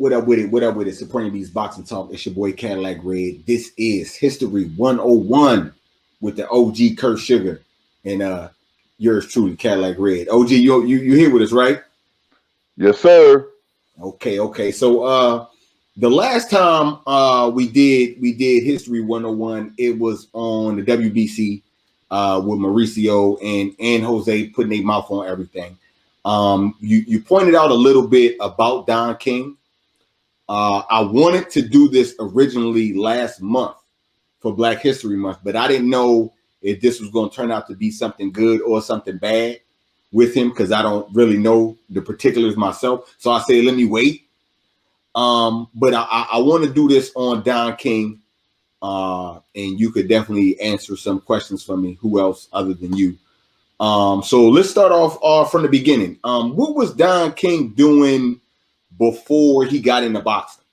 What up with it? What up with it? Supreme Beats Boxing Talk. It's your boy Cadillac Red. This is History 101 with the OG Kurt Sugar and yours truly Cadillac Red. OG, you here with us, right? Yes, sir. Okay. So the last time we did History 101, it was on the WBC with Mauricio and Jose putting their mouth on everything. You pointed out a little bit about Don King. I wanted to do this originally last month for Black History Month, but I didn't know if this was going to turn out to be something good or something bad with him because I don't really know the particulars myself. So I say, let me wait. But I want to do this on Don King, and you could definitely answer some questions for me. Who else other than you? So let's start off from the beginning. What was Don King doing before he got into boxing?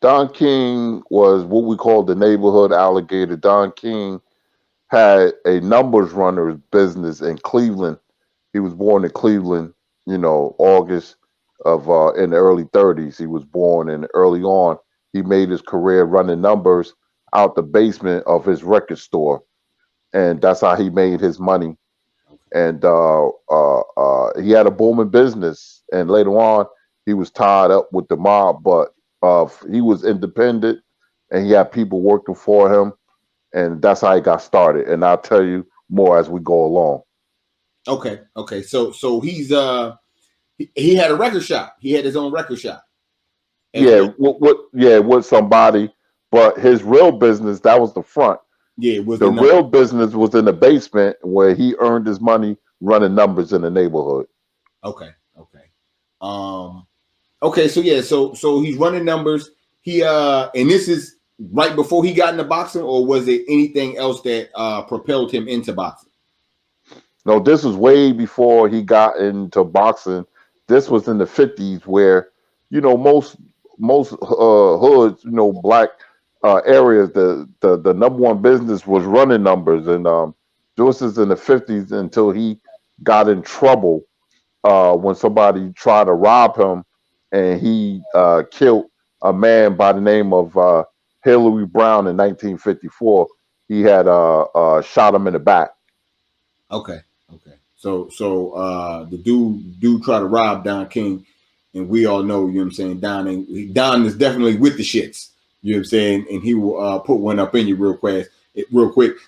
Don King was what we call the neighborhood alligator. Don King had a numbers runner's business in Cleveland. He was born in Cleveland, August of in the early 30s. He was born, and early on, he made his career running numbers out the basement of his record store. And that's how he made his money. And he had a booming business. And later on, he was tied up with the mob, but he was independent and he had people working for him. And that's how he got started. And I'll tell you more as we go along. Okay. So he's he had a record shop. He had his own record shop. With somebody, but his real business, that was the front. Yeah, it was the real business was in the basement where he earned his money running numbers in the neighborhood. Okay. So he's running numbers. He and this is right before he got into boxing, or was it anything else that propelled him into boxing? No, this was way before he got into boxing. This was in the 50s where, most hoods, black areas, the number one business was running numbers. And this is in the 50s until he got in trouble when somebody tried to rob him, and he killed a man by the name of Hillary Brown in 1954. He had shot him in the back. Okay. So the dude tried to rob Don King, and we all know, you know what I'm saying, Don is definitely with the shits, you know what I'm saying, and he will put one up in you real quick.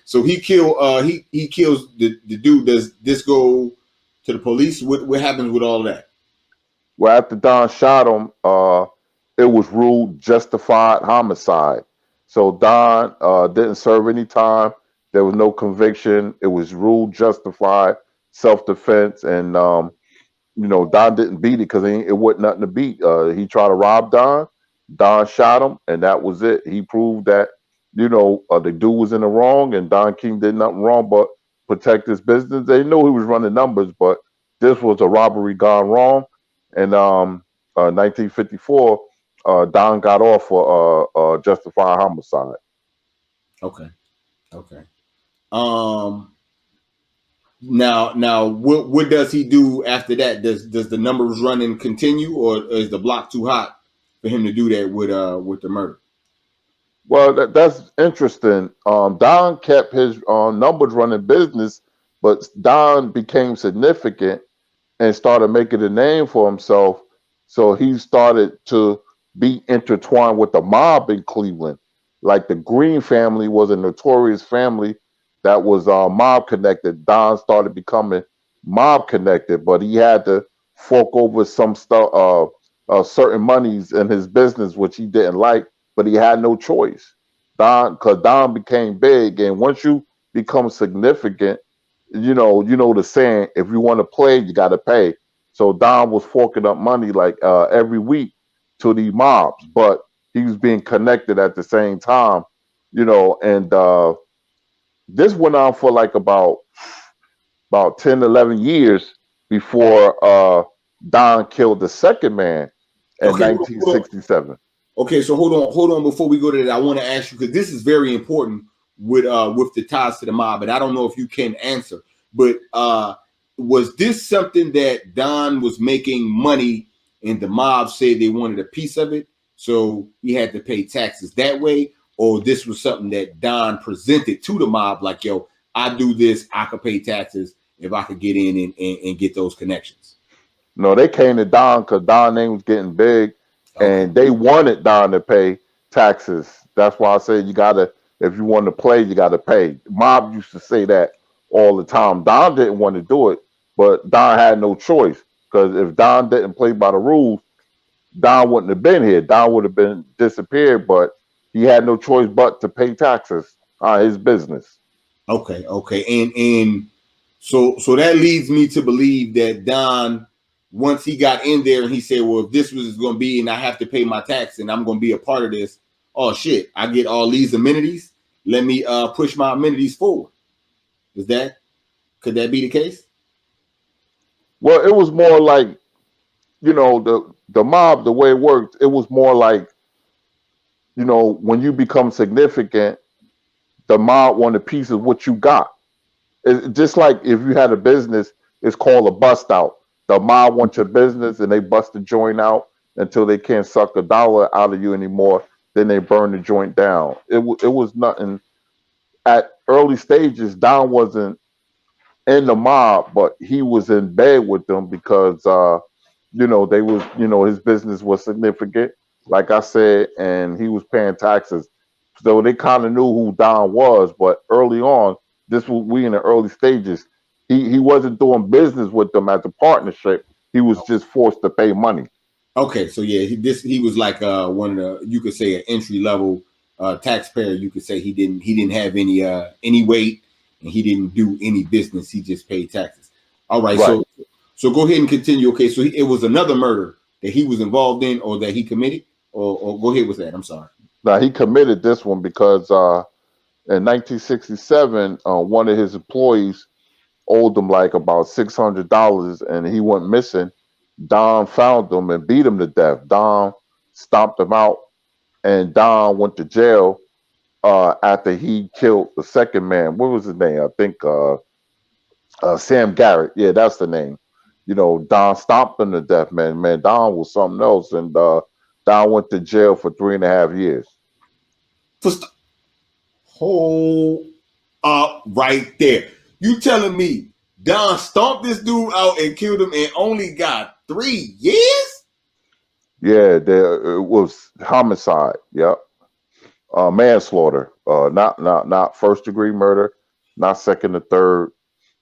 So he kills the dude. Does this go to the police? What happens with all that? Well, after Don shot him, it was ruled justified homicide. So Don didn't serve any time. There was no conviction. It was ruled justified self-defense. And, Don didn't beat it because it wasn't nothing to beat. He tried to rob Don. Don shot him, and that was it. He proved that, the dude was in the wrong, and Don King did nothing wrong but protect his business. They knew he was running numbers, but this was a robbery gone wrong. And 1954, Don got off for justified homicide. Okay. Now, what does he do after that? Does the numbers running continue, or is the block too hot for him to do that with the murder? Well, that's interesting. Don kept his numbers running business, but Don became significant and started making a name for himself. So he started to be intertwined with the mob in Cleveland. Like the Green family was a notorious family that was mob connected. Don started becoming mob connected, but he had to fork over some stuff, certain monies in his business, which he didn't like, but he had no choice. Because Don became big, and once you become significant, you know the saying, if you want to play, you got to pay. So Don was forking up money like every week to the mobs, but he was being connected at the same time, and this went on for like about 10, 11 years before Don killed the second man in 1967. Okay, so hold on. Before we go to that, I want to ask you, because this is very important with the ties to the mob, and I don't know if you can answer, but was this something that Don was making money and the mob said they wanted a piece of it, so he had to pay taxes that way, or this was something that Don presented to the mob, like, yo, I do this, I could pay taxes if I could get in and get those connections. No, they came to Don because Don name was getting big, Okay. and they wanted Don to pay taxes. That's why I said you gotta, if you want to play, you gotta pay. Mob used to say that all the time. Don didn't want to do it, but Don had no choice because if Don didn't play by the rules, Don wouldn't have been here. Don would have been disappeared, but he had no choice but to pay taxes on his business. Okay. And so that leads me to believe that Don, once he got in there and he said, well, if this was going to be and I have to pay my tax and I'm going to be a part of this, oh shit, I get all these amenities. Let me push my amenities forward. Could that be the case? Well, it was more like, the mob, the way it worked, it was more like, when you become significant, the mob want a piece of what you got. It's just like if you had a business, it's called a bust out. The mob wants your business and they bust the joint out until they can't suck a dollar out of you anymore. Then they burn the joint down. It was nothing. At early stages, Don wasn't in the mob, but he was in bed with them because they was, his business was significant, like I said, and he was paying taxes. So they kind of knew who Don was, but early on, this was we in the early stages. He wasn't doing business with them as a partnership. He was just forced to pay money. Okay, so yeah, he was like one of the, you could say, an entry level taxpayer. You could say he didn't have any weight and he didn't do any business. He just paid taxes. All right, Right. so go ahead and continue. Okay, so it was another murder that he was involved in or that he committed, or go ahead with that. I'm sorry. Now he committed this one because in 1967, one of his employees owed him like about $600, and he went missing. Don found him and beat him to death. Don stomped him out, and Don went to jail after he killed the second man. What was his name? I think Sam Garrett. Yeah, that's the name. Don stomped him to death, man. Man, Don was something else, and Don went to jail for 3.5 years. First, hold up right there. You telling me Don stomped this dude out and killed him and only got 3 years? Yeah, it was homicide. Yep. Manslaughter. Not first degree murder, not second or third.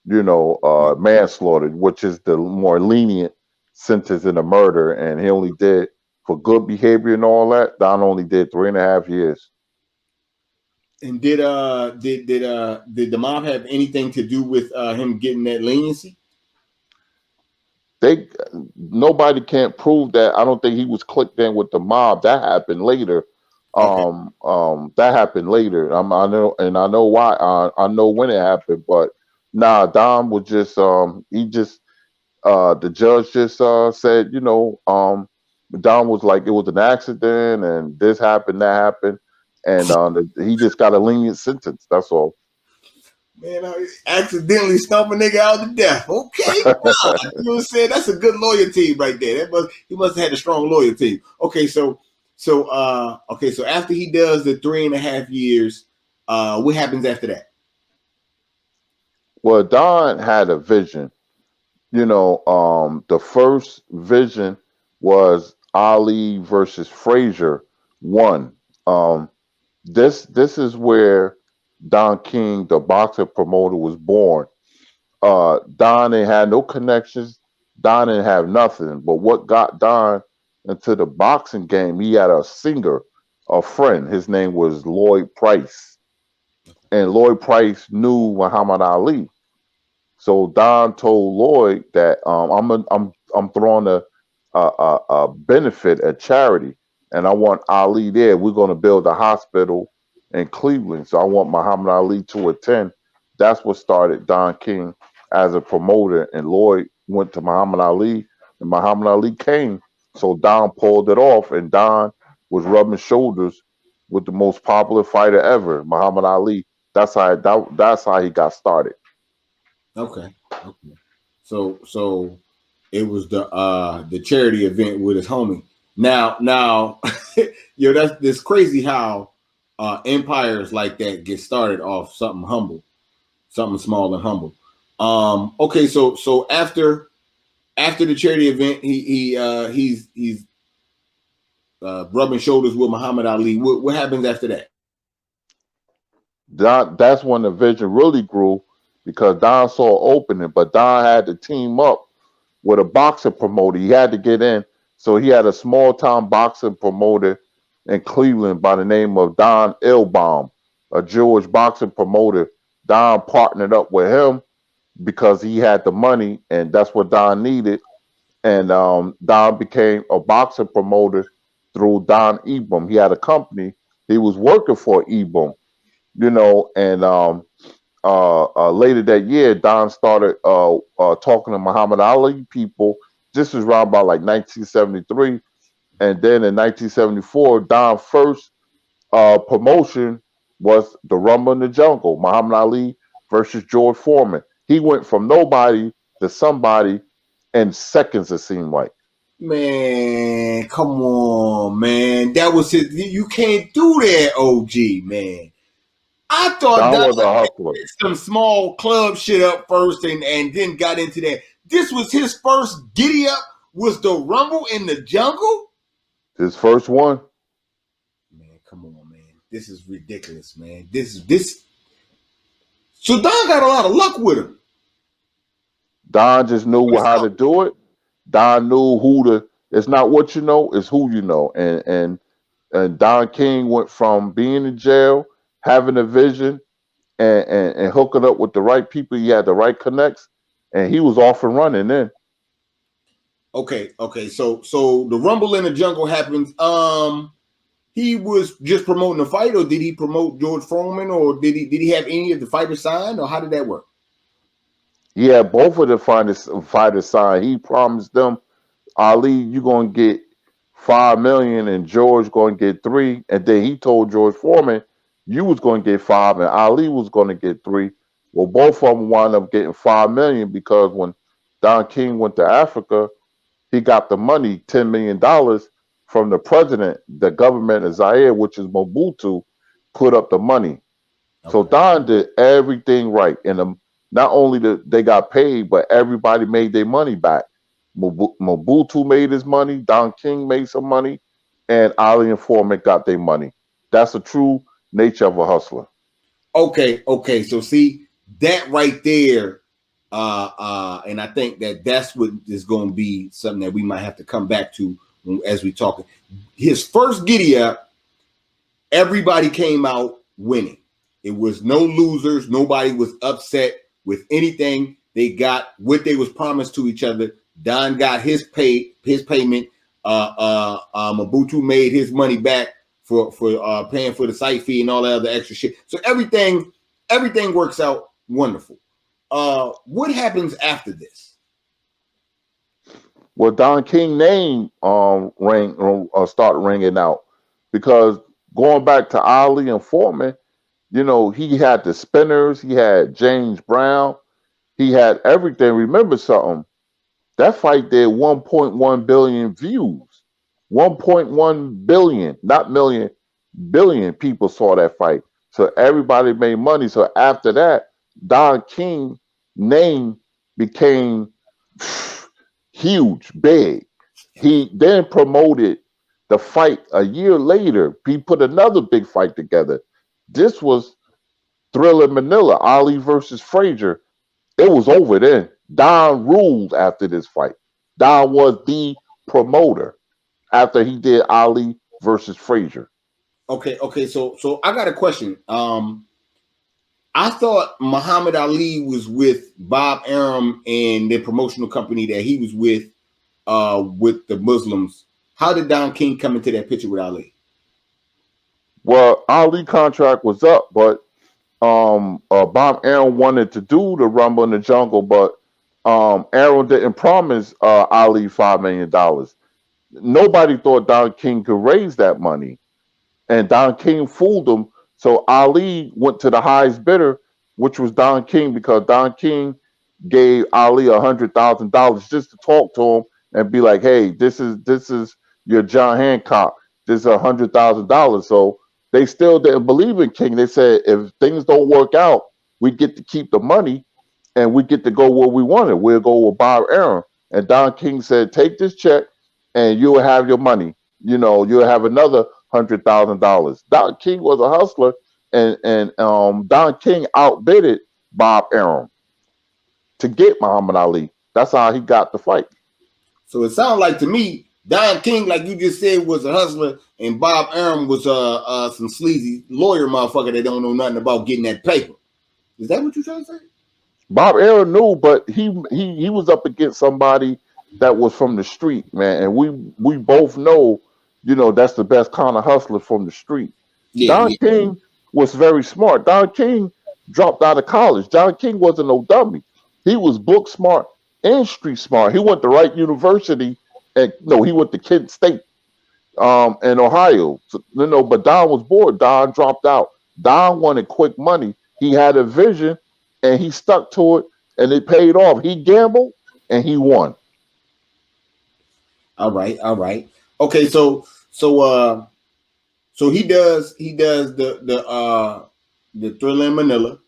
Manslaughter, which is the more lenient sentence in a murder, and he only did for good behavior and all that. Don only did 3.5 years. And did the mob have anything to do with him getting that leniency? Nobody can't prove that. I don't think he was clicked in with the mob. That happened later. Okay. That happened later. I know, and I know why. I know when it happened, but nah, Don was just the judge just said, Don was like it was an accident and this happened, that happened, and he just got a lenient sentence. That's all. Man, I accidentally stomp a nigga out to death. Okay, you know what I'm saying? That's a good lawyer team right there. He must have had a strong lawyer team. Okay, so after he does the 3.5 years, what happens after that? Well, Don had a vision. The first vision was Ali versus Frazier one. This is where Don King, the boxer promoter, was born. Don ain't had no connections. Don didn't have nothing. But what got Don into the boxing game, he had a singer, a friend. His name was Lloyd Price. And Lloyd Price knew Muhammad Ali. So Don told Lloyd that I'm throwing a benefit, a charity, and I want Ali there. We're going to build a hospital in Cleveland, so I want Muhammad Ali to attend. That's what started Don King as a promoter, and Lloyd went to Muhammad Ali, and Muhammad Ali came. So Don pulled it off, and Don was rubbing shoulders with the most popular fighter ever, Muhammad Ali. That's how he got started. Okay. So It was the charity event with his homie. Now, that's crazy how empires like that get started off something humble, something small and humble. Okay, so after the charity event, he's rubbing shoulders with Muhammad Ali. What happens after that? That's when the vision really grew because Don saw opening, but Don had to team up with a boxing promoter. He had to get in. So he had a small town boxing promoter in Cleveland by the name of Don Ilbaum, a Jewish boxing promoter. Don partnered up with him because he had the money, and that's what Don needed. And Don became a boxing promoter through Don Ebum. He had a company. He was working for Ebum, and later that year, Don started talking to Muhammad Ali people. This was around about like 1973. And then in 1974, Don's first promotion was the Rumble in the Jungle, Muhammad Ali versus George Foreman. He went from nobody to somebody in seconds, it seemed like. Man, come on, man. That was his. You can't do that, OG, man. I thought Don that was a hustler. some small club shit up first and then got into that. This was his first giddy up, was the Rumble in the Jungle? His first one. Man, come on, man. This is ridiculous, man. This. So Don got a lot of luck with him. Don just knew how to do it. Don knew it's not what you know, it's who you know. And Don King went from being in jail, having a vision, and hooking up with the right people. He had the right connects, and he was off and running then. Okay. So the Rumble in the Jungle happens. He was just promoting the fight, or did he promote George Foreman, or did he have any of the fighters signed, or how did that work? Yeah, both of the fighters signed. He promised them, Ali, you're gonna get $5 million, and George going to get 3. And then he told George Foreman, you was going to get 5, and Ali was going to get 3. Well, both of them wound up getting $5 million because when Don King went to Africa, he got the money, $10 million from the president, the government of Zaire, which is Mobutu, put up the money. Okay. So Don did everything right, and not only did they got paid, but everybody made their money back. Mobutu made his money, Don King made some money, and Ali and Foreman got their money. That's the true nature of a hustler. Okay. So see that right there, and I think that's what is going to be something that we might have to come back to as we talk. His first giddy up, everybody came out winning. It was no losers. Nobody was upset with anything. They got what they was promised to each other. Don got his payment. Mobutu made his money back for paying for the site fee and all that other extra shit. So everything works out wonderful. What happens after this? Well, Don King name started ringing out because going back to Ali and Foreman, he had the spinners, he had James Brown, he had everything. Remember something? That fight did 1.1 billion views. 1.1 billion, not million, billion people saw that fight. So everybody made money. So after that, Don King name became huge, big. He then promoted the fight a year later. He put another big fight together. This was Thriller Manila, Ali versus Frazier. It was over then. Don ruled after this fight. Don was the promoter after he did Ali versus Frazier. Okay. So I got a question. I thought Muhammad Ali was with Bob Arum and the promotional company that he was with the Muslims. How did Don King come into that picture with Ali? Well, Ali contract was up, but Bob Arum wanted to do the Rumble in the Jungle, but Arum didn't promise Ali $5 million. Nobody thought Don King could raise that money, and Don King fooled him. So Ali went to the highest bidder, which was Don King, because Don King gave Ali $100,000 just to talk to him and be like, "Hey, this is your John Hancock. This is $100,000." So they still didn't believe in King. They said if things don't work out, we get to keep the money and we get to go where we wanted. We'll go with Bob Arum. And Don King said, "Take this check and you'll have your money. You'll have another $100,000." Don King was a hustler, and Don King outbidded Bob Arum to get Muhammad Ali. That's how he got the fight. So it sounds like to me, Don King, like you just said, was a hustler, and Bob Arum was some sleazy lawyer motherfucker that don't know nothing about getting that paper. Is that what you're trying to say? Bob Arum knew, but he was up against somebody that was from the street, man, and we both know, that's the best kind of hustler from the street. Yeah, Don yeah. King was very smart. Don King dropped out of college. Don King wasn't no dummy. He was book smart and street smart. He went to Wright University, and no, he went to Kent State, in Ohio. So, but Don was bored. Don dropped out. Don wanted quick money. He had a vision, and he stuck to it, and it paid off. He gambled, and he won. All right, all right. Okay, so he does the Thriller in Manila,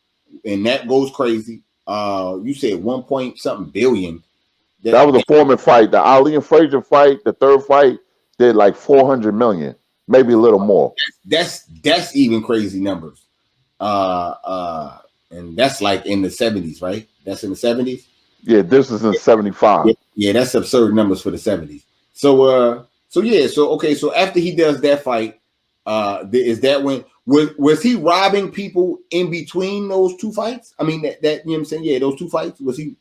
and that goes crazy. You said 1 point something billion. That was a Foreman fight. The Ali and Frazier fight, the third fight, did like 400 million, maybe a little more. That's even crazy numbers. And that's like in the 70s, right? That's in the 70s. Yeah, this is in 75. Yeah, that's absurd numbers for the 70s. So so after he does that fight, is that when was he robbing people in between those two fights? I mean that you know what I'm saying? Yeah, those two fights, was he?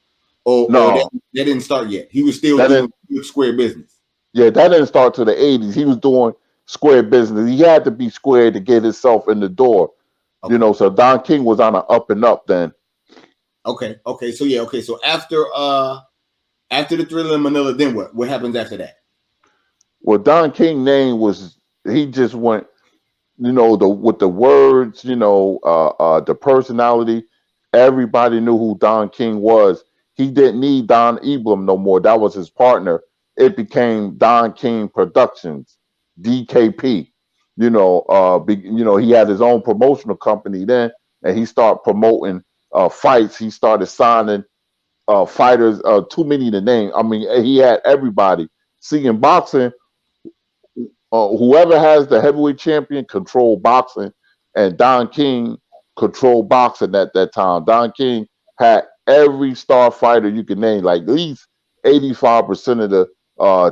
Or that didn't start yet. He was still doing square business. Yeah, that didn't start till the 80s. He was doing square business. He had to be square to get himself in the door. Okay. So Don King was on an up and up then. Okay. So after the Thriller in Manila, then what? What happens after that? Well, Don King name was, he just went, with the words, the personality. Everybody knew who Don King was. He didn't need Don Eblum no more. That was his partner. It became Don King Productions, DKP. He had his own promotional company then, and he started promoting fights. He started signing fighters, too many to name. I mean, he had everybody. See, in boxing, whoever has the heavyweight champion control boxing, and Don King controlled boxing at that time. Don King had every star fighter you can name, like at least 85% of the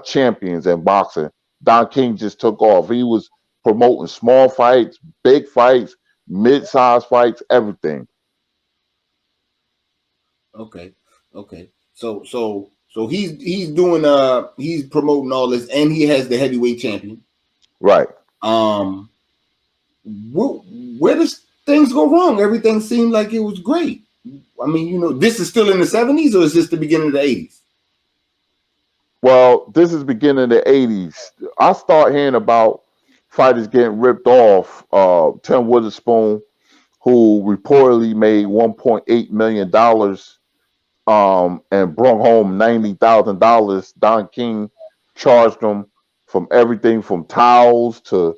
champions in boxing. Don King just took off. He was promoting small fights, big fights, mid-sized fights, everything. Okay. So he's doing he's promoting all this, and he has the heavyweight champion. Right. Where does things go wrong? Everything seemed like it was great. I mean, this is still in the 70s, or is this the beginning of the 80s? Well, this is beginning of the 80s. I start hearing about fighters getting ripped off. Tim Witherspoon, who reportedly made $1.8 million and brought home $90,000. Don King charged him from everything from towels to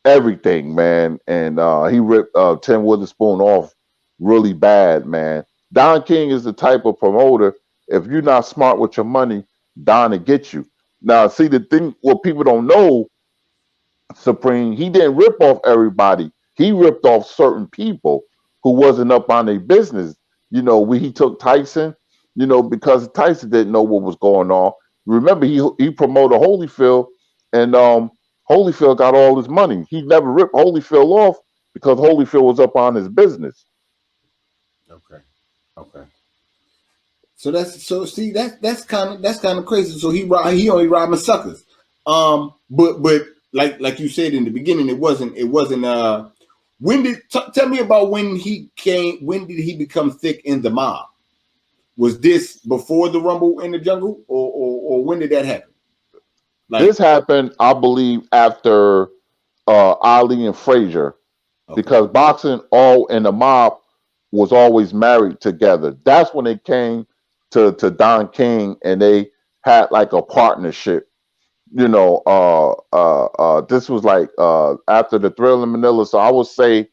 everything, man. And he ripped Tim Witherspoon off really bad, man. Don King is the type of promoter, if you're not smart with your money, Don will get you. Now, see, the thing, what people don't know, Supreme, he didn't rip off everybody. He ripped off certain people who wasn't up on their business. He took Tyson, because Tyson didn't know what was going on. Remember, he promoted Holyfield, and Holyfield got all his money. He never ripped Holyfield off because Holyfield was up on his business. Okay. So that's kind of crazy. So he only robbing suckers. But like you said in the beginning, it wasn't. Tell me about when he came? When did he become thick in the mob? Was this before the Rumble in the Jungle, or when did that happen? This happened, I believe, after Ali and Frazier, because boxing all in the mob was always married together. That's when it came to Don King, and they had like a partnership. This was like after the Thrill in Manila, so I would say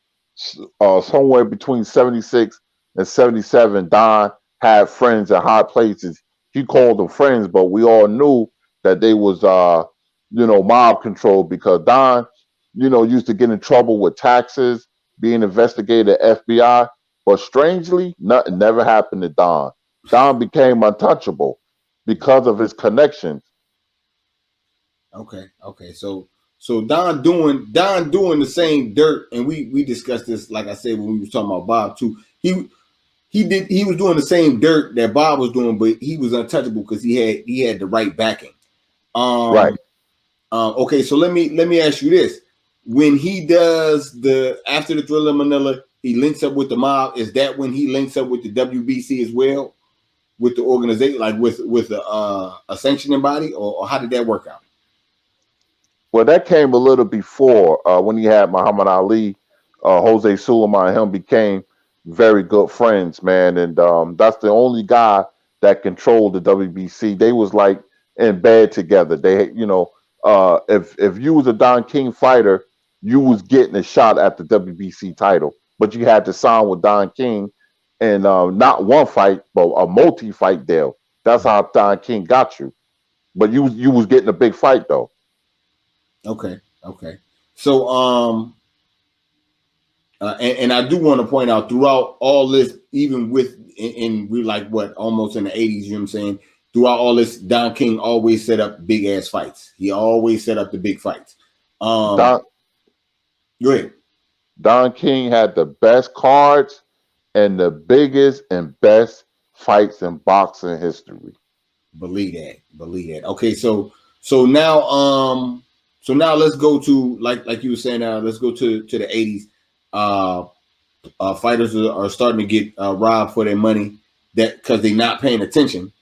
somewhere between 76 and 77. Don had friends at high places. He called them friends, but we all knew that they was mob control, because Don used to get in trouble with taxes, being investigated at FBI. But strangely, nothing never happened to Don. Don became untouchable because of his connections. Okay. So Don doing the same dirt, and we discussed this, like I said, when we was talking about Bob too. He was doing the same dirt that Bob was doing, but he was untouchable because he had the right backing. Right. Okay, so let me ask you this: when he does after the Thriller Manila, he links up with the mob. Is that when he links up with the WBC as well, with the organization, like with a sanctioning body, or how did that work out? Well, that came a little before, when he had Muhammad Ali. Jose Suleiman and him became very good friends, man. And that's the only guy that controlled the WBC. They was like in bed together. If you was a Don King fighter, you was getting a shot at the WBC title, but you had to sign with Don King, and not one fight, but a multi-fight deal. That's how Don King got you. But you was getting a big fight though. Okay. So and I do want to point out throughout all this, even with in we like what almost in the 80s, you know what I'm saying? Throughout all this, Don King always set up big ass fights. He always set up the big fights. Don Go ahead. Don King had the best cards and the biggest and best fights in boxing history. Believe that. Okay, so now let's go to like you were saying. Let's go to the 80s. Uh, Fighters are starting to get robbed for their money, that because they're not paying attention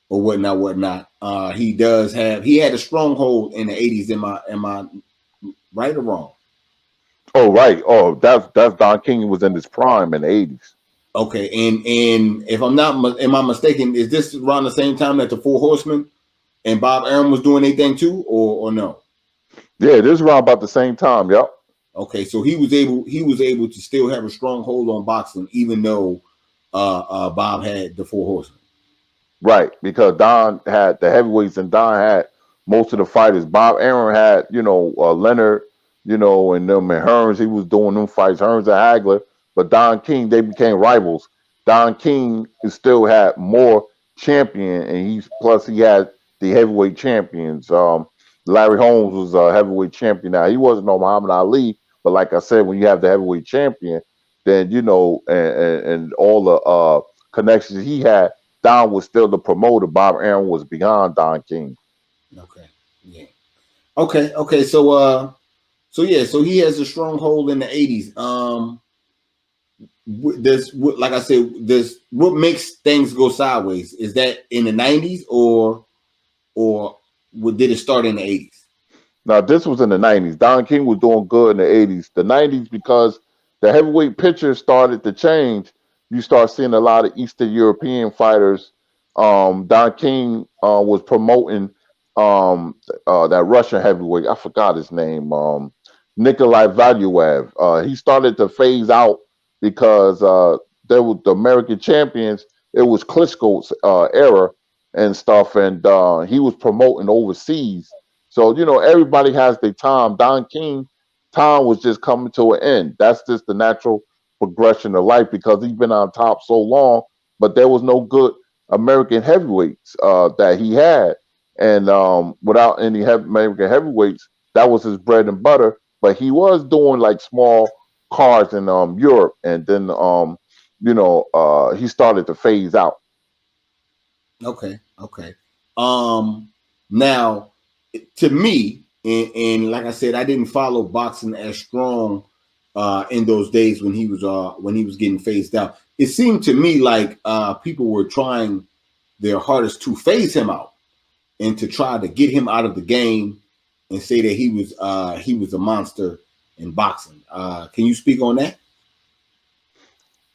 or whatnot. He had a stronghold in the 80s. Am I right or wrong? Oh right. Oh, that's Don King was in his prime in the 80s. Okay, and if am I mistaken? Is this around the same time that the Four Horsemen and Bob Arum was doing anything too, or no? Yeah, this is around about the same time. Yep. Okay, so he was able to still have a strong hold on boxing, even though Bob had the Four Horsemen. Right, because Don had the heavyweights and Don had most of the fighters. Bob Arum had, Leonard, and them, and Hearns. He was doing them fights, Hearns and Hagler. But Don King, they became rivals. Don King still had more champion, and he had the heavyweight champions. Larry Holmes was a heavyweight champion. Now he wasn't no Muhammad Ali, but like I said, when you have the heavyweight champion, then and all the connections he had. Don was still the promoter. Bob Arum was beyond Don King. Okay, yeah. Okay. So he has a strong hold in the 80s. Like I said, this what makes things go sideways? Is that in the 90s or did it start in the 80s? Now this was in the 90s. Don King was doing good in the 80s. The 90s, because the heavyweight picture started to change. You start seeing a lot of Eastern European fighters. Don King was promoting that Russian heavyweight. I forgot his name. Nikolai Valuev. He started to phase out because there were the American champions. It was Klitschko's era and stuff, and he was promoting overseas. So everybody has their time. Don King time was just coming to an end. That's just the natural progression of life, because he's been on top so long, but there was no good American heavyweights that he had, and without any American heavyweights, that was his bread and butter. But he was doing like small cards in Europe, and then he started to phase out. Okay. Now, to me, and like I said, I didn't follow boxing as strong in those days when he was getting phased out. It seemed to me like people were trying their hardest to phase him out and to try to get him out of the game and say that he was a monster in boxing. Can you speak on that?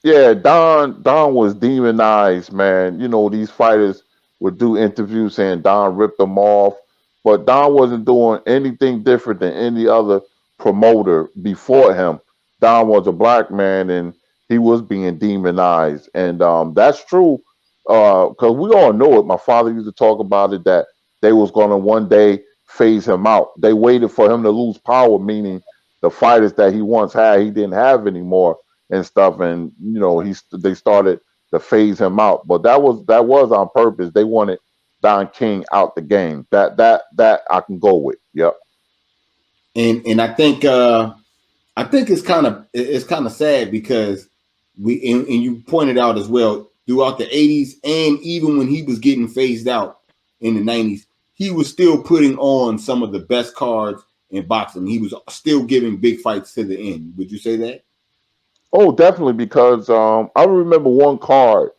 Yeah, Don was demonized, man. You know, these fighters would do interviews saying Don ripped them off, but Don wasn't doing anything different than any other promoter before him. Don was a black man and he was being demonized. And that's true. Because we all know it. My father used to talk about it that they was gonna one day phase him out. They waited for him to lose power, meaning the fighters that he once had, he didn't have anymore and stuff. And you know, they started to phase him out, but that was on purpose. They wanted Don King out the game. That I can go with. Yep. And I think it's kind of sad because and you pointed out as well throughout the 80s and even when he was getting phased out in the 90s, he was still putting on some of the best cards in boxing. He was still giving big fights to the end. Would you say that? Oh, definitely because I remember one card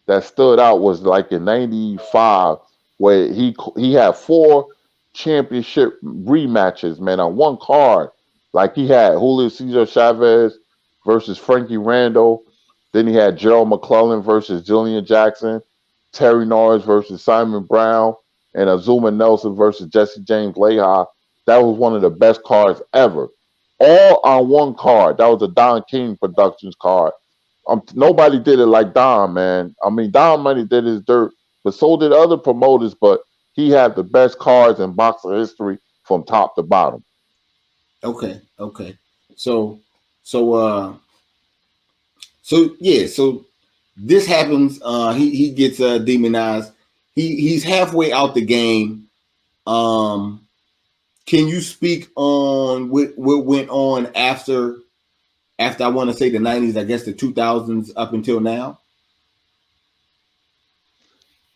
that stood out was like in '95 where he had four championship rematches, man, on one card. Like he had Julio Cesar Chavez versus Frankie Randall. Then he had Gerald McClellan versus Jillian Jackson, Terry Norris versus Simon Brown, and Azuma Nelson versus Jesse James Leha. That was one of the best cards ever. All on one card. That was a Don King Productions card. Nobody did it like Don, man. I mean, Don Money did his dirt, but so did other promoters. But he had the best cards in boxing history from top to bottom. Okay, okay. So so so yeah, so this happens. He gets demonized. He's halfway out the game. Um, can you speak on what went on after I want to say the 90s, I guess the 2000s up until now?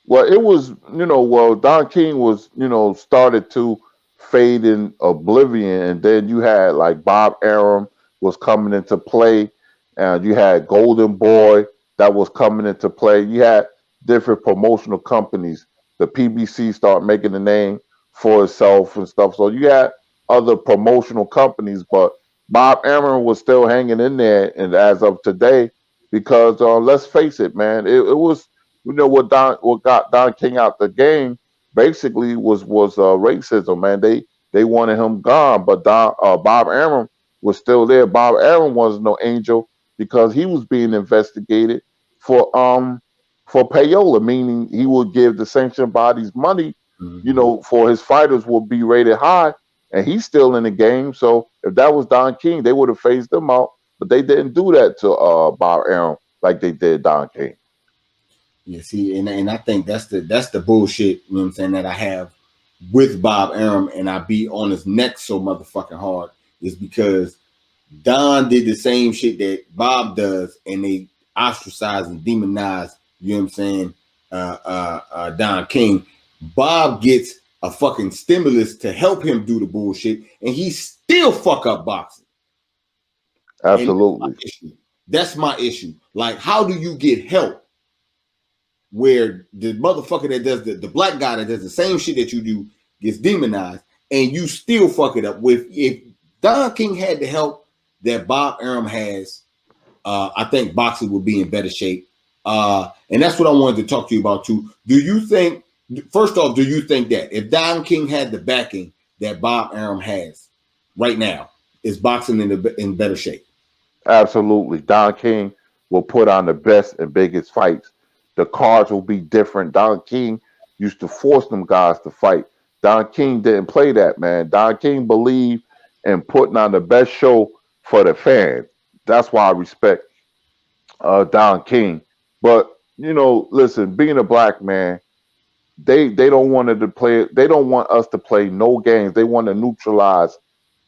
Well, it was, Don King was, started to fade in oblivion. And then you had like Bob Arum was coming into play. And you had Golden Boy that was coming into play. You had different promotional companies. The PBC started making a name for itself and stuff. So you had other promotional companies, but Bob Arum was still hanging in there. And as of today, because let's face it, man, it was what got Don King out the game basically was racism, man. They wanted him gone, but Bob Arum was still there. Bob Arum was no angel because he was being investigated for for payola, meaning he would give the sanctioned bodies money, Mm-hmm. for his fighters will be rated high, and he's still in the game. So if that was Don King, they would have phased him out, but they didn't do that to Bob Arum like they did Don King. Yeah, see, and I think that's the bullshit, you know what I'm saying, that I have with Bob Arum and I be on his neck so motherfucking hard is because Don did the same shit that Bob does and they ostracize and demonize, you know what I'm saying, Don King. Bob gets a fucking stimulus to help him do the bullshit and he still fuck up boxing. And that's my Absolutely. issue. That's my issue. Like, how do you get help where the motherfucker that does the black guy that does the same shit that you do gets demonized and you still fuck it up with? If Don King had the help that Bob Arum has, I think boxing would be in better shape. And that's what I wanted to talk to you about too. Do you think, first off, do you think that if Don King had the backing that Bob Arum has right now, is boxing in better shape? Absolutely. Don King will put on the best and biggest fights. The cards will be different. Don King used to force them guys to fight. Don King didn't play that, man. Don King believed in putting on the best show for the fans. That's why I respect Don King. But, listen, being a black man, they don't want to play. They don't want us to play no games. They want to neutralize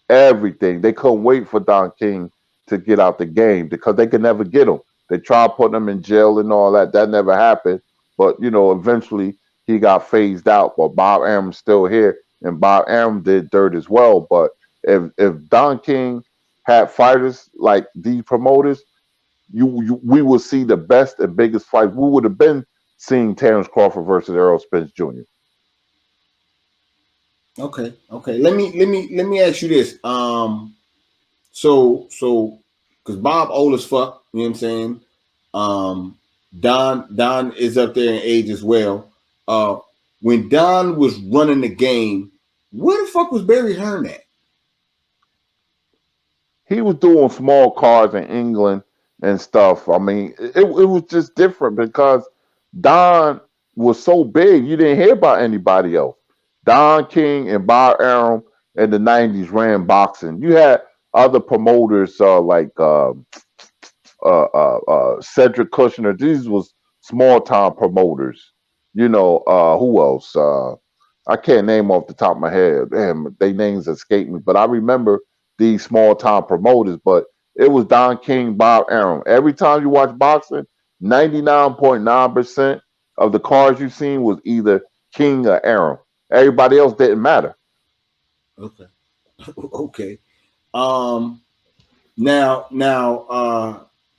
everything. They couldn't wait for Don King to get out the game because they could never get him. They tried putting him in jail and all that. That never happened. But eventually he got phased out. But Bob Arum's still here, and Bob Arum did dirt as well. But if Don King had fighters like these promoters, we would see the best and biggest fight. We would have been seeing Terrence Crawford versus Errol Spence Jr. Okay, okay. Let me ask you this. So because Bob old as fuck, you know what I'm saying? Don is up there in age as well. When Don was running the game, where the fuck was Barry Hearn at? He was doing small cars in England and stuff. I mean, it was just different because Don was so big, you didn't hear about anybody else. Don King and Bob Arum in the 90s ran boxing. You had other promoters Cedric Kushner. These was small time promoters. Who else? I can't name off the top of my head. Damn, they names escape me. But I remember these small time promoters. But it was Don King, Bob Arum. Every time you watch boxing, 99.9% of the cards you seen was either King or Arum. Everybody else didn't matter. Okay. Okay. Now,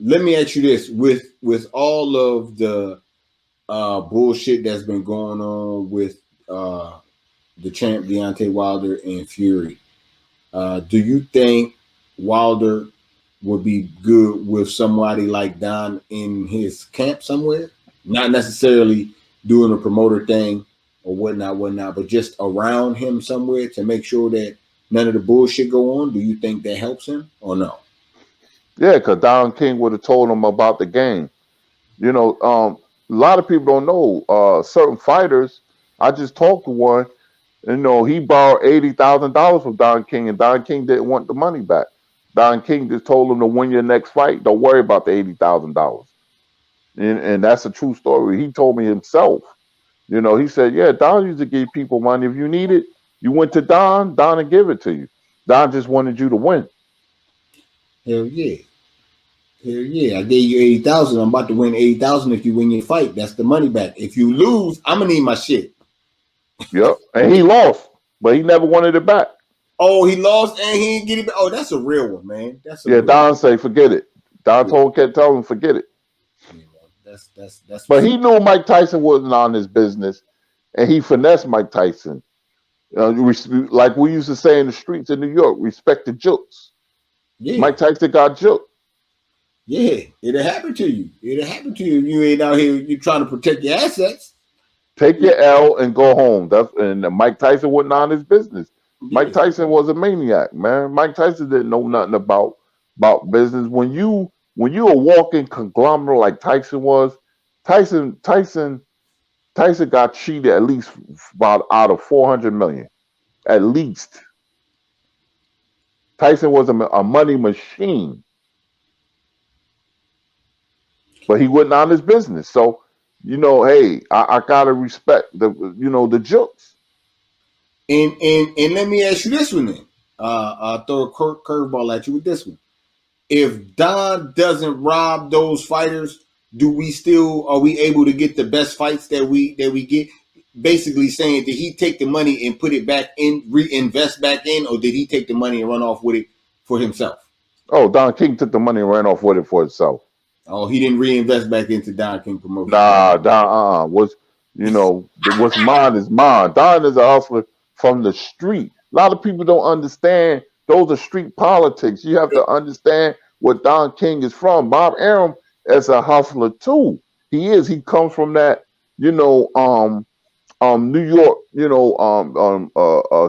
let me ask you this: with all of the bullshit that's been going on with the champ Deontay Wilder and Fury, do you think Wilder would be good with somebody like Don in his camp somewhere? Not necessarily doing a promoter thing or whatnot, but just around him somewhere to make sure that none of the bullshit go on. Do you think that helps him or no? Yeah, because Don King would have told him about the game. A lot of people don't know certain fighters. I just talked to one. He borrowed $80,000 from Don King, and Don King didn't want the money back. Don King just told him to win your next fight. Don't worry about the $80,000. And that's a true story. He told me himself. He said, yeah, Don used to give people money. If you need it, you went to Don would give it to you. Don just wanted you to win. Hell yeah. Hell yeah. I gave you 80,000. I'm about to win 80,000 if you win your fight. That's the money back. If you lose, I'm gonna need my shit. Yep. And he lost, but he never wanted it back. Oh, he lost and he didn't get it back. Oh, that's a real one, man. That's a real Don one. say forget it. Don kept telling him forget it. Yeah, that's But he knew Mike Tyson wasn't on his business, and he finessed Mike Tyson. Like we used to say in the streets in New York, respect the jokes. Yeah. Mike Tyson got joked. Yeah, it'll happen to you. It'll happen to you if you ain't out here. You trying to protect your assets. Take your L and go home. And Mike Tyson wasn't on his business. Yeah. Mike Tyson was a maniac, man. Mike Tyson didn't know nothing about business. When you a walking conglomerate like Tyson was, Tyson got cheated at least about out of 400 million, at least. Tyson was a money machine, but he wasn't on his business. So, hey, I gotta respect the jokes. And let me ask you this one then. I'll throw a curveball at you with this one. If Don doesn't rob those fighters, are we able to get the best fights that we get? Basically saying, did he take the money and put it back in, reinvest back in, or did he take the money and run off with it for himself? Oh, Don King took the money and ran off with it for himself. Oh, he didn't reinvest back into Don King promotion. Nah, Don what's mine is mine. Don is a hustler from the street. A lot of people don't understand those are street politics. You have to understand where Don King is from. Bob Arum is a hustler too. He comes from that, New York,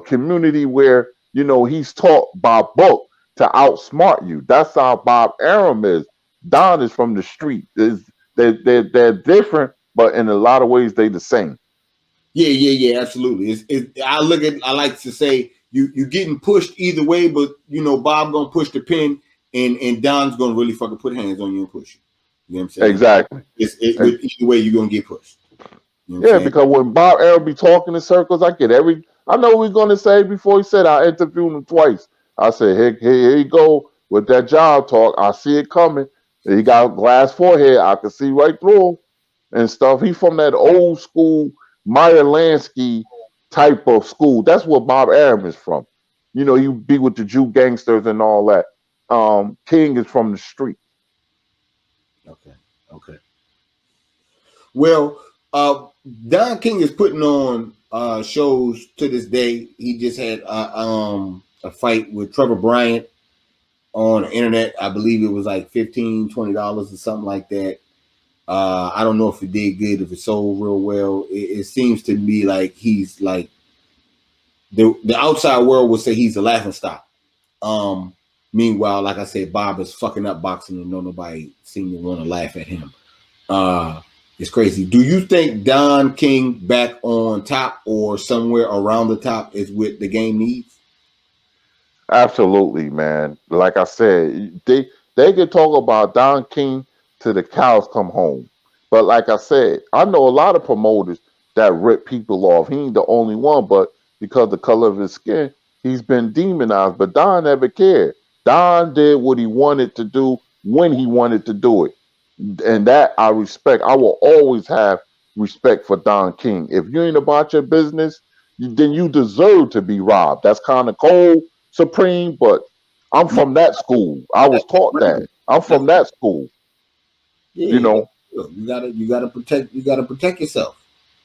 community where, he's taught by book to outsmart you. That's how Bob Arum is. Don is from the street. They're different, but in a lot of ways they the same. Yeah, absolutely. I like to say you getting pushed either way, but Bob gonna push the pin, and Don's gonna really fucking put hands on you and push you. You know what I'm saying? Exactly. Either way, you're gonna get pushed. You know because when Bob Arum be talking in circles, I know what he's gonna say before he said I interviewed him twice. I said, here you go with that job talk. I see it coming. He got a glass forehead. I can see right through him and stuff. He from that old school Meyer Lansky type of school. That's where Bob Arum is from. You be with the Jew gangsters and all that. King is from the street. Okay. Well, Don King is putting on shows to this day. He just had a fight with Trevor Bryant on the internet. I believe it was like $15, $20 or something like that. I don't know if it did good, if it sold real well. It seems to me like he's like the outside world would say he's a laughing stock. Um, Meanwhile, like I said, Bob is fucking up boxing and no nobody seem to want to laugh at him. Uh, it's crazy. Do you think Don King back on top or somewhere around the top is what the game needs? Absolutely, man. Like I said, they could talk about Don King till the cows come home. But like I said, I know a lot of promoters that rip people off. He ain't the only one, but because the color of his skin, he's been demonized. But Don never cared. Don did what he wanted to do when he wanted to do it. And that I respect. I will always have respect for Don King. If you ain't about your business, then you deserve to be robbed. That's kind of cold, Supreme, but I'm Yeah, from that school. I was that's taught that. crazy. I'm That's from that school. You yeah. know, You gotta protect yourself.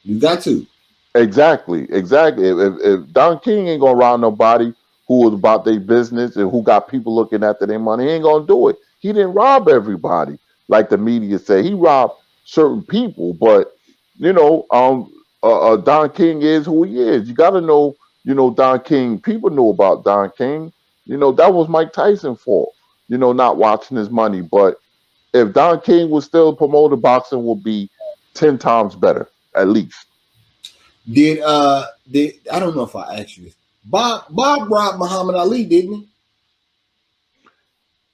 You got to. exactly, exactly. If Don King ain't gonna rob nobody who was about their business and who got people looking after their money, he ain't gonna do it. He didn't rob everybody, like the media say. He robbed certain people, but you know, Don King is who he is. You got to know, Don King. People know about Don King. That was Mike Tyson's fault. Not watching his money. But if Don King was still promoted, boxing would be 10 times better, at least. Did I don't know if I asked you this. Bob robbed Muhammad Ali, didn't he?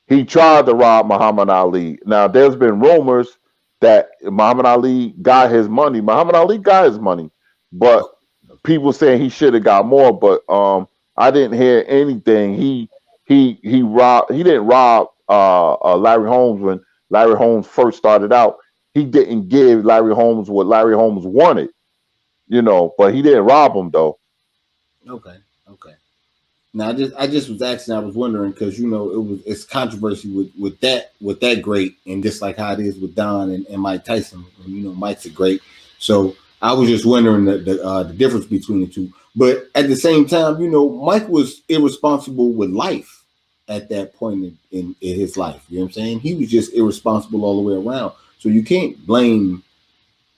He tried to rob Muhammad Ali. Now, there's been rumors that Muhammad Ali got his money. Muhammad Ali got his money, but Oh, people saying he should have got more. But I didn't hear anything. He robbed. He didn't rob Larry Holmes when Larry Holmes first started out. He didn't give Larry Holmes what Larry Holmes wanted. But he didn't rob him though. okay, okay. Now I just was asking. I was wondering because it's controversy with that great, and just like how it is with Don and Mike Tyson. And, Mike's a great. So I was just wondering the difference between the two. But at the same time, Mike was irresponsible with life at that point in his life. You know what I'm saying? He was just irresponsible all the way around. So you can't blame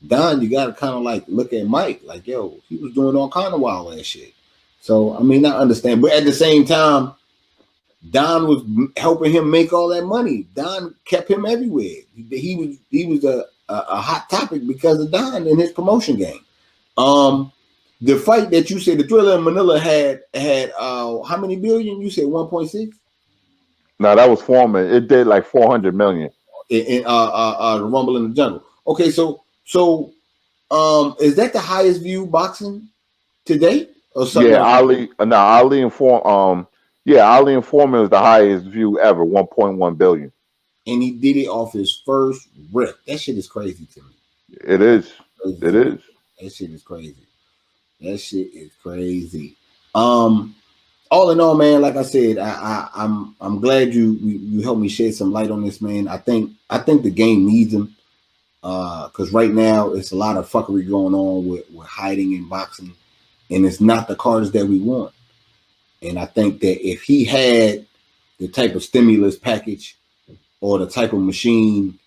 Don. You got to kind of like look at Mike, like, yo, he was doing all kind of wild ass shit. So I mean, I understand, but at the same time, Don was helping him make all that money. Don kept him everywhere. He was a hot topic because of Don and his promotion game. Um, the fight that you said, the Thriller in Manila had how many billion? You said 1.6 Now that was Foreman. It did like 400 million. in the Rumble in the Jungle. Okay, so is that the highest view boxing to date or something Yeah, else? Ali. No, Ali and Yeah, Ali and Foreman was the highest view ever, 1.1 billion. And he did it off his first rip. That shit is crazy to me. It is. Crazy It to me. is. That shit is crazy. That shit is crazy. Um, all in all, man, like I said, I'm glad you helped me shed some light on this, man. I think the game needs him. Because right now it's a lot of fuckery going on with hiding in boxing, and it's not the cards that we want. And I think that if he had the type of stimulus package or the type of machine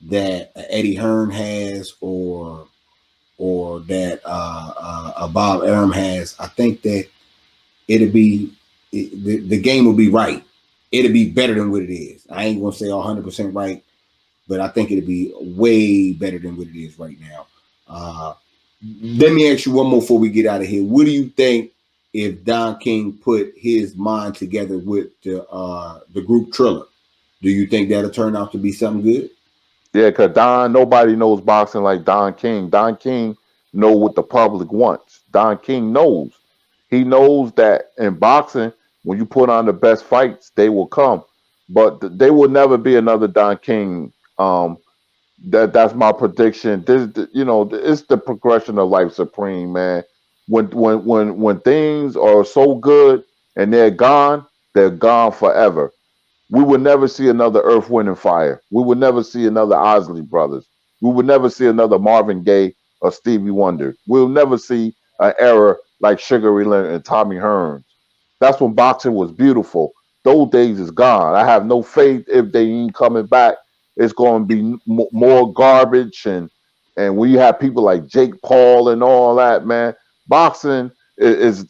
that Eddie Hearn has, or that Bob Arum has, I think that it'd be the game will be right. It'll be better than what it is. I ain't gonna say 100% right, but I think it'd be way better than what it is right now. Let me ask you one more before we get out of here. What do you think if Don King put his mind together with the group Triller? Do you think that'll turn out to be something good? Yeah, because nobody knows boxing like Don King. Don King know what the public wants. Don King knows. He knows that in boxing, when you put on the best fights, they will come. But there will never be another Don King. That's my prediction. It's the progression of life, Supreme, man. When things are so good and they're gone forever. We would never see another Earth, Wind, and Fire. We would never see another Osley Brothers. We would never see another Marvin Gaye or Stevie Wonder. We'll never see an era like Sugar Ray Leonard and Tommy Hearns. That's when boxing was beautiful. Those days is gone. I have no faith if they ain't coming back. it's going to be more garbage, and we have people like Jake Paul and all that, man. Boxing is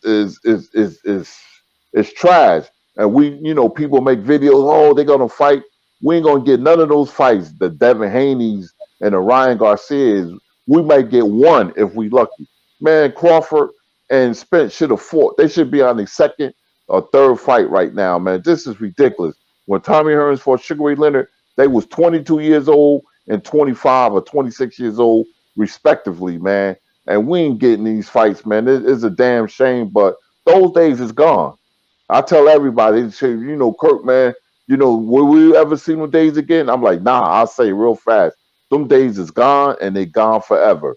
trash, and people make videos. Oh, they're gonna fight. We ain't gonna get none of those fights. The Devin Haney's and the Ryan Garcias. We might get one if we lucky. Man, Crawford and Spence should have fought. They should be on the second or third fight right now, man. This is ridiculous. When Tommy Hearns fought Sugar Ray Leonard, they was 22 years old and 25 or 26 years old, respectively, man. And we ain't getting these fights, man. It's a damn shame, but those days is gone. I tell everybody, Kirk, man, will we ever see them days again? I'm like, nah, I'll say real fast. Them days is gone, and they gone forever.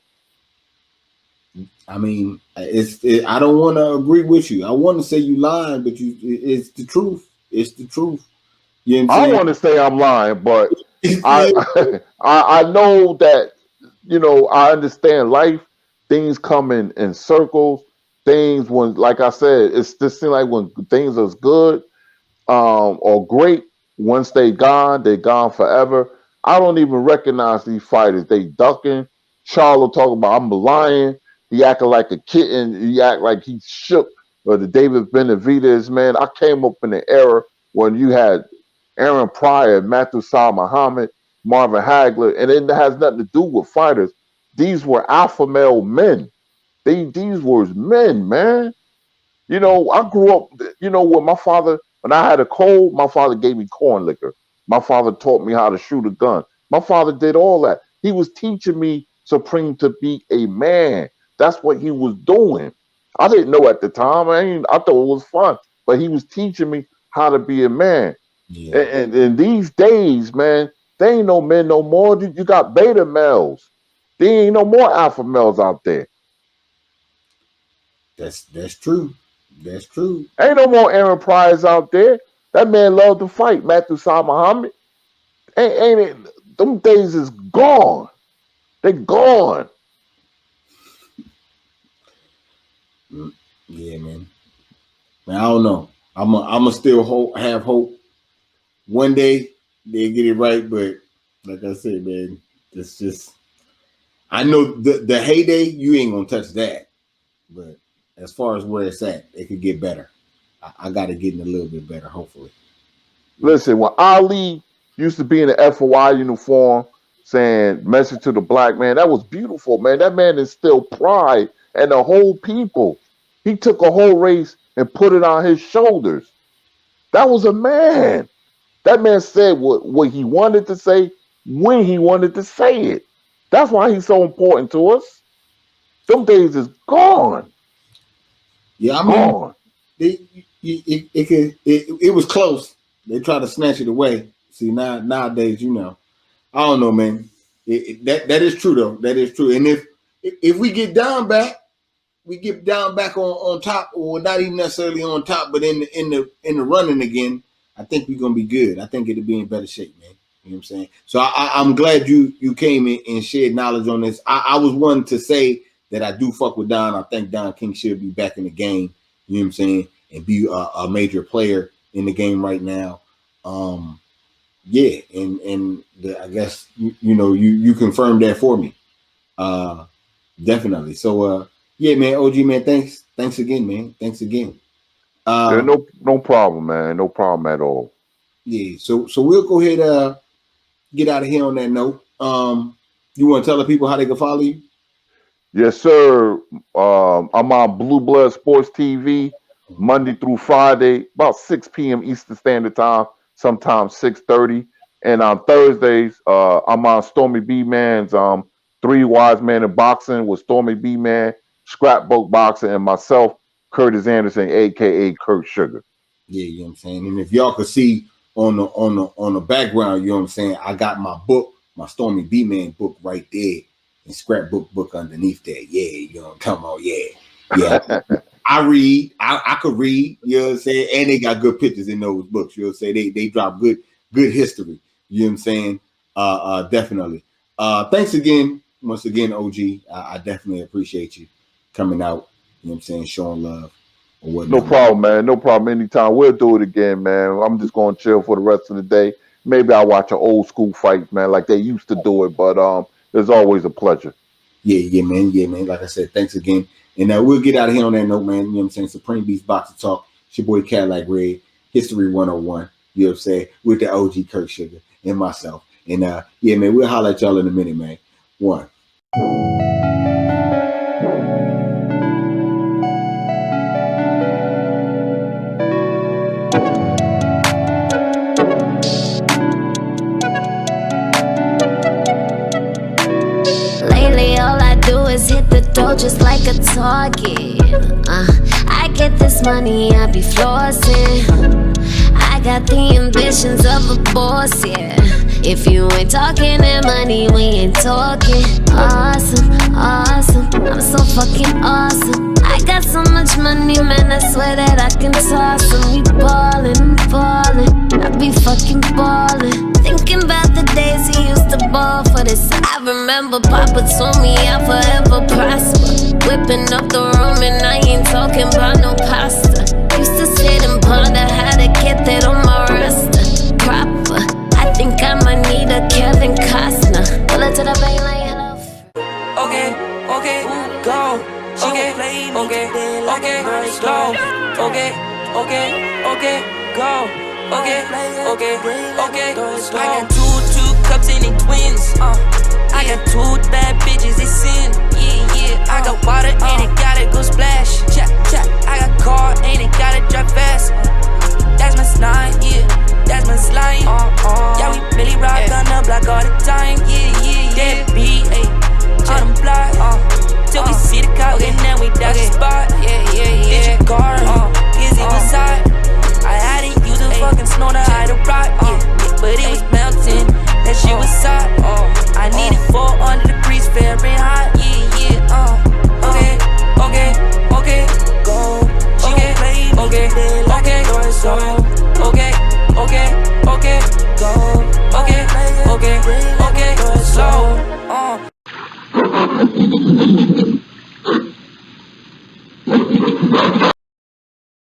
I mean, I don't want to agree with you. I want to say you lying, but it's the truth. It's the truth. You know what I'm saying? I want to say I'm lying, but I know that, I understand life. Things come in circles. Things when, like I said, it's just seem like when things are good or great, once they're gone forever. I don't even recognize these fighters. They ducking. Charlo talking about I'm lying. He acting like a kitten. He act like he shook. Or the David Benavidez, man. I came up in the era when you had Aaron Pryor, Matthew Saad Muhammad, Marvin Hagler, and it has nothing to do with fighters. These were alpha male men. These were men, man. I grew up, with my father, when I had a cold, my father gave me corn liquor. My father taught me how to shoot a gun. My father did all that. He was teaching me, Supreme, to be a man. That's what he was doing. I didn't know at the time. I thought it was fun. But he was teaching me how to be a man. Yeah. And these days, man, they ain't no men no more. You got beta males. There ain't no more alpha males out there. That's true. That's true. Ain't no more Aaron Pryor's out there. That man loved to fight. Matthew Saad Muhammad. Ain't it? Them days is gone. They gone. Yeah, man. I don't know. I'ma still have hope. One day they get it right, but like I said, man, it's just. I know the heyday, you ain't gonna touch that, but as far as where it's at, it could get better. I got to get in a little bit better, hopefully. Listen, when Ali used to be in the FOI uniform saying message to the black man, that was beautiful, man. That man instilled pride and the whole people. He took a whole race and put it on his shoulders. That was a man. That man said what he wanted to say when he wanted to say it. That's why he's so important to us. Some days is gone. Yeah, I mean, it was close. They tried to snatch it away. See, nowadays, I don't know, man. That is true though. That is true. And if we get down back, on top, or not even necessarily on top, but in the running again, I think we're gonna be good. I think it'll be in better shape, man. You know what I'm saying? So I'm glad you came in and shared knowledge on this. I was one to say that I do fuck with Don. I think Don King should be back in the game. You know what I'm saying? And be a major player in the game right now. Yeah, and I guess you confirmed that for me. Definitely. So yeah, man, OG man, thanks again, man. Thanks again. Yeah, no problem, man. No problem at all. Yeah, so we'll go ahead get out of here on that note. You want to tell the people how they can follow you? Yes, sir. I'm on Blue Blood Sports TV Monday through Friday, about 6 p.m. Eastern Standard Time, sometimes 6:30. And on Thursdays, I'm on Stormy B Man's Three Wise Men in Boxing with Stormy B Man, Scrapbook Boxing, and myself, Curtis Anderson, aka Kurt Sugar. Yeah, you know what I'm saying. And if y'all could see on the background, you know what I'm saying, I got my book, my Stormy B Man book right there, and Scrapbook book underneath there. Yeah, you know what I'm talking about. Yeah. I read. I could read. You know what I'm saying. And they got good pictures in those books. You know what I'm saying. They drop good history. You know what I'm saying. Definitely. Thanks again, once again, OG. I definitely appreciate you coming out. You know what I'm saying, showing love. No problem, man. No problem. Anytime. We'll do it again, man. I'm just going to chill for the rest of the day. maybe I'll watch an old school fight, man, like they used to do it. But it's always a pleasure. Yeah, man. Like I said, thanks again. And we'll get out of here on that note, man. You know what I'm saying? Supreme Beast Boxing Talk. It's your boy Cadillac Red, History 101. You know what I'm saying? With the OG Kirk Sugar and myself. And yeah, man, we'll holler at y'all in a minute, man. One. Lately, all I do is hit the door just like a target. I get this money, I be flossing. I got the ambitions of a boss, yeah. If you ain't talking that money, we ain't talking. Awesome, awesome, I'm so fucking awesome. I got so much money, man, I swear that I can toss them. We ballin', ballin', I be fucking ballin'. Thinking about the days he used to ball for this. I remember Papa told me I'll forever prosper. Whipping up the room and I ain't talking about no pasta. Used to sit and ponder how to get that on my roster. Proper, I think I might need a Kevin Costner. Pull it to the bank like hello. Okay, go. Okay, go. Okay, go. Okay, go. I got two cups and they twins. I got two bad bitches, they sin. Yeah. I got water and it gotta go splash. I got car and it gotta drive fast. That's my slime, yeah. That's my slime. Yeah, we really rock on the block all the time. Yeah. That beat, ayy. On them block, till we see the cop and then we dodge the spot. Did your car, is it was hot? I had to use a fucking snow to hide a rock, but it was melting, that shit was hot. I needed 400 degrees Fahrenheit, okay, go, okay, go, slow,